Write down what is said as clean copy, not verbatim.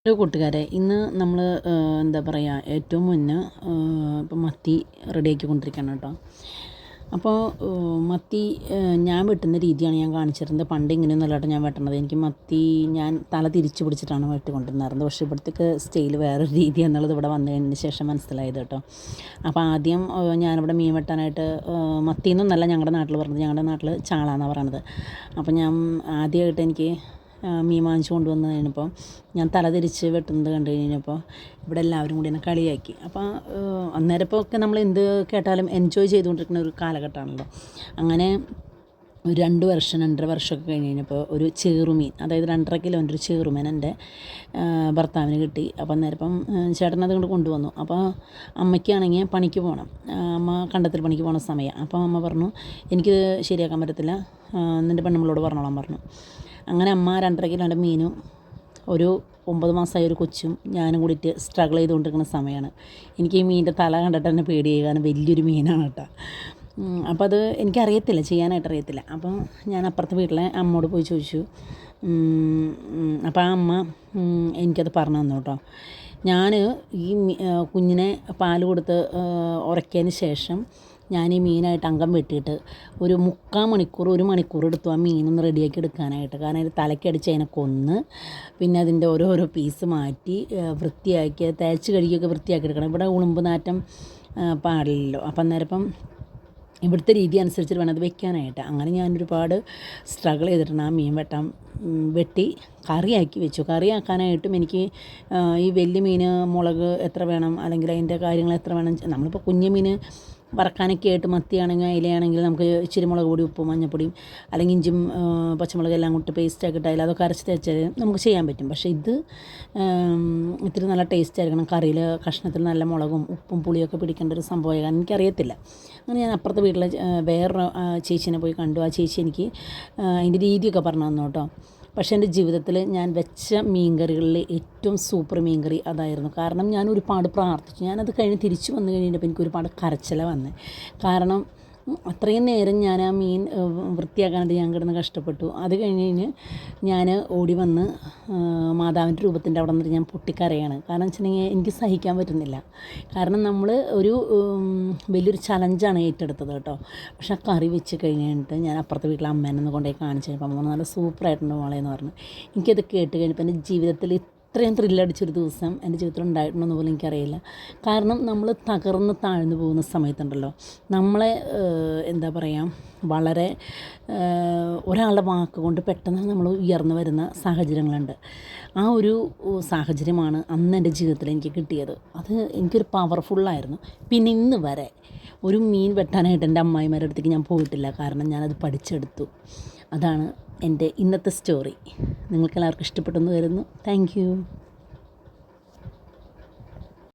Hello കൂട്ടുകാരെ, ഇന്ന് നമ്മൾ എന്താ പറയുക, ഏറ്റവും മുന്നേ ഇപ്പം മത്തി റെഡിയാക്കിക്കൊണ്ടിരിക്കുകയാണ് കേട്ടോ. അപ്പോൾ മത്തി ഞാൻ വെട്ടുന്ന രീതിയാണ് ഞാൻ കാണിച്ചിരുന്നത്. പണ്ട് ഇങ്ങനെയൊന്നുമല്ല കേട്ടോ ഞാൻ വെട്ടണത്. എനിക്ക് മത്തി ഞാൻ തല തിരിച്ച് പിടിച്ചിട്ടാണ് വെട്ടിക്കൊണ്ടിരുന്നത്. പക്ഷേ ഇവിടത്തേക്ക് സ്റ്റൈൽ വേറൊരു രീതി എന്നുള്ളത് ഇവിടെ വന്നതിന് ശേഷം മനസ്സിലായത് കേട്ടോ. അപ്പോൾ ആദ്യം ഞാനിവിടെ മീൻ വെട്ടാനായിട്ട് മത്തിയെന്നൊന്നല്ല ഞങ്ങളുടെ നാട്ടിൽ പറഞ്ഞത്, ഞങ്ങളുടെ നാട്ടിൽ ചാള എന്നാണ് പറയണത്. അപ്പോൾ ഞാൻ ആദ്യമായിട്ട് എനിക്ക് മീൻ വാങ്ങിച്ച് കൊണ്ടുവന്ന് കഴിഞ്ഞപ്പോൾ ഞാൻ തല തിരിച്ച് വെട്ടുന്നത് കണ്ടു കഴിഞ്ഞപ്പോൾ ഇവിടെ എല്ലാവരും കൂടി എന്നെ കളിയാക്കി. അപ്പോൾ അന്നേരം ഇപ്പോൾ ഒക്കെ നമ്മൾ എന്ത് കേട്ടാലും എൻജോയ് ചെയ്തുകൊണ്ടിരിക്കുന്ന ഒരു കാലഘട്ടമാണല്ലോ. അങ്ങനെ ഒരു 2 വർഷമൊക്കെ കഴിഞ്ഞ് കഴിഞ്ഞപ്പോൾ ഒരു ചെറുമീൻ, അതായത് 2.5 കിലോൻ്റെ ഒരു ചെറുമീൻ എൻ്റെ ഭർത്താവിന് കിട്ടി. അപ്പോൾ അന്നേരം ഇപ്പം ചേട്ടൻ അത് കൊണ്ട് കൊണ്ടുവന്നു. അപ്പോൾ അമ്മയ്ക്കാണെങ്കിൽ പണിക്ക് പോകണം, അമ്മ കണ്ടത്തിൽ പണിക്ക് പോകുന്ന സമയം. അപ്പോൾ അമ്മ പറഞ്ഞു, എനിക്കിത് ശരിയാക്കാൻ പറ്റത്തില്ല, നിൻ്റെ പെണ്ണുങ്ങളോട് പറഞ്ഞോളാൻ പറഞ്ഞു. അങ്ങനെ അമ്മ 2.5 കിലോൻ്റെ മീനും ഒരു 9 മാസമായ ഒരു കൊച്ചും ഞാനും കൂടിയിട്ട് സ്ട്രഗിൾ ചെയ്തുകൊണ്ടിരിക്കുന്ന സമയമാണ്. എനിക്ക് ഈ മീനിൻ്റെ തല കണ്ടിട്ട് തന്നെ പേടിയായി, കാരണം വലിയൊരു മീനാണ് കേട്ടോ. അപ്പോൾ അത് എനിക്കറിയത്തില്ല, ചെയ്യാനായിട്ട് അറിയത്തില്ല. അപ്പം ഞാൻ അപ്പുറത്തെ വീട്ടിലെ അമ്മയോട് പോയി ചോദിച്ചു. അപ്പോൾ ആ അമ്മ എനിക്കത് പറഞ്ഞു തന്നു കേട്ടോ. ഞാൻ ഈ കുഞ്ഞിനെ പാൽ കൊടുത്ത് ഉറക്കിയതിന് ശേഷം ഞാൻ ഈ മീനായിട്ട് അംഗം വെട്ടിയിട്ട് ഒരു 1/4 മണിക്കൂർ 1 മണിക്കൂർ എടുത്തു ആ മീനൊന്ന് റെഡിയാക്കി എടുക്കാനായിട്ട്. കാരണം അതിന് തലക്കടിച്ച് അതിനെ കൊന്ന് പിന്നെ അതിൻ്റെ ഓരോരോ പീസ് മാറ്റി വൃത്തിയാക്കി തേച്ച് കഴുകിയൊക്കെ വൃത്തിയാക്കി എടുക്കണം. ഇവിടെ ഉളുമ്പ് നാറ്റം പാടില്ലല്ലോ. അപ്പം അന്നേരം ഇപ്പം ഇവിടുത്തെ രീതി അനുസരിച്ചിട്ട് വേണം അത് വെക്കാനായിട്ട്. അങ്ങനെ ഞാൻ ഒരുപാട് സ്ട്രഗിൾ ചെയ്തിട്ടാണ് ആ മീൻ വെട്ടി കറിയാക്കി വെച്ചു. കറിയാക്കാനായിട്ടും എനിക്ക് ഈ വലിയ മീൻ മുളക് എത്ര വേണം, അല്ലെങ്കിൽ അതിൻ്റെ കാര്യങ്ങൾ എത്ര വേണം, നമ്മളിപ്പോൾ കുഞ്ഞു മീൻ വറക്കാനൊക്കെ ആയിട്ട് മത്തിയാണെങ്കിൽ അയിലയാണെങ്കിൽ നമുക്ക് ഇച്ചിരി മുളക് പൊടി ഉപ്പും മഞ്ഞപ്പൊടിയും അല്ലെങ്കിൽ ഇഞ്ചും പച്ചമുളക് എല്ലാം കൂട്ടി പേസ്റ്റ് ആക്കിയിട്ട് അതിൽ അതൊക്കെ അരച്ച് തേച്ചാൽ നമുക്ക് ചെയ്യാൻ പറ്റും. പക്ഷേ ഇത് ഇത്തിരി നല്ല ടേസ്റ്റ് ആയിരിക്കണം. കറിയിൽ കഷ്ണത്തിൽ നല്ല മുളകും ഉപ്പും പുളിയൊക്കെ പിടിക്കേണ്ട ഒരു സംഭവമാണ്. എനിക്കറിയത്തില്ല. അങ്ങനെ ഞാൻ അപ്പുറത്തെ വീട്ടിലെ വേറൊരു ചേച്ചീനെ പോയി കണ്ടു. ആ ചേച്ചി എനിക്ക് അതിൻ്റെ രീതിയൊക്കെ പറഞ്ഞു തന്നു കേട്ടോ. പക്ഷേ എൻ്റെ ജീവിതത്തിൽ ഞാൻ വെച്ച മീൻകറികളിൽ ഏറ്റവും സൂപ്പർ മീൻകറി അതായിരുന്നു. കാരണം ഞാൻ ഒരുപാട് പ്രാർത്ഥിച്ചു. ഞാനത് കഴിഞ്ഞ് തിരിച്ചു വന്നു കഴിഞ്ഞപ്പോൾ എനിക്ക് ഒരുപാട് കരച്ചിലാണ് വന്നത്. കാരണം അത്രയും നേരം ഞാൻ ആ മീൻ വൃത്തിയാക്കാനായിട്ട് ഞാൻ കിടന്ന് കഷ്ടപ്പെട്ടു. അത് കഴിഞ്ഞ് ഞാൻ ഓടി വന്ന് മാതാവിൻ്റെ രൂപത്തിൻ്റെ അവിടെ നിന്നിട്ട് ഞാൻ പൊട്ടിക്കരയാണ്. കാരണം വെച്ചിട്ടുണ്ടെങ്കിൽ എനിക്ക് സഹിക്കാൻ പറ്റുന്നില്ല. കാരണം നമ്മൾ ഒരു വലിയൊരു ചലഞ്ചാണ് ഏറ്റെടുത്തത് കേട്ടോ. പക്ഷെ ആ കറി വെച്ച് കഴിഞ്ഞിട്ട് ഞാൻ അപ്പുറത്തെ വീട്ടിലെ അമ്മേനെ കൊണ്ടുപോയി കാണിച്ചു കഴിഞ്ഞപ്പോൾ അമ്മ നല്ല സൂപ്പറായിട്ടുണ്ട് മോളെ എന്ന് പറഞ്ഞു. എനിക്കത് കേട്ട് കഴിഞ്ഞപ്പോൾ എൻ്റെ ജീവിതത്തിൽ ഇത്രയും ത്രില്ലടിച്ചൊരു ദിവസം എൻ്റെ ജീവിതത്തിൽ ഉണ്ടായിട്ടുണ്ടെന്ന് പോലും എനിക്കറിയില്ല. കാരണം നമ്മൾ തകർന്ന് താഴ്ന്നു പോകുന്ന സമയത്തുണ്ടല്ലോ, നമ്മളെ എന്താ പറയുക, വളരെ ഒരാളുടെ വാക്ക് കൊണ്ട് പെട്ടെന്ന് നമ്മൾ ഉയർന്നു വരുന്ന സാഹചര്യങ്ങളുണ്ട്. ആ ഒരു സാഹചര്യമാണ് അന്ന് എൻ്റെ ജീവിതത്തിൽ എനിക്ക് കിട്ടിയത്. അത് എനിക്കൊരു പവർഫുള്ളായിരുന്നു. പിന്നെ ഇന്ന് വരെ ഒരു മീൻ വെട്ടാനായിട്ട് എൻ്റെ അമ്മായിമാരുടെ അടുത്തേക്ക് ഞാൻ പോയിട്ടില്ല. കാരണം ഞാനത് പഠിച്ചെടുത്തു. അതാണ് എൻ്റെ ഇന്നത്തെ സ്റ്റോറി. നിങ്ങൾക്കെല്ലാവർക്കും ഇഷ്ടപ്പെട്ടെന്ന് വരുന്നു. Thank you.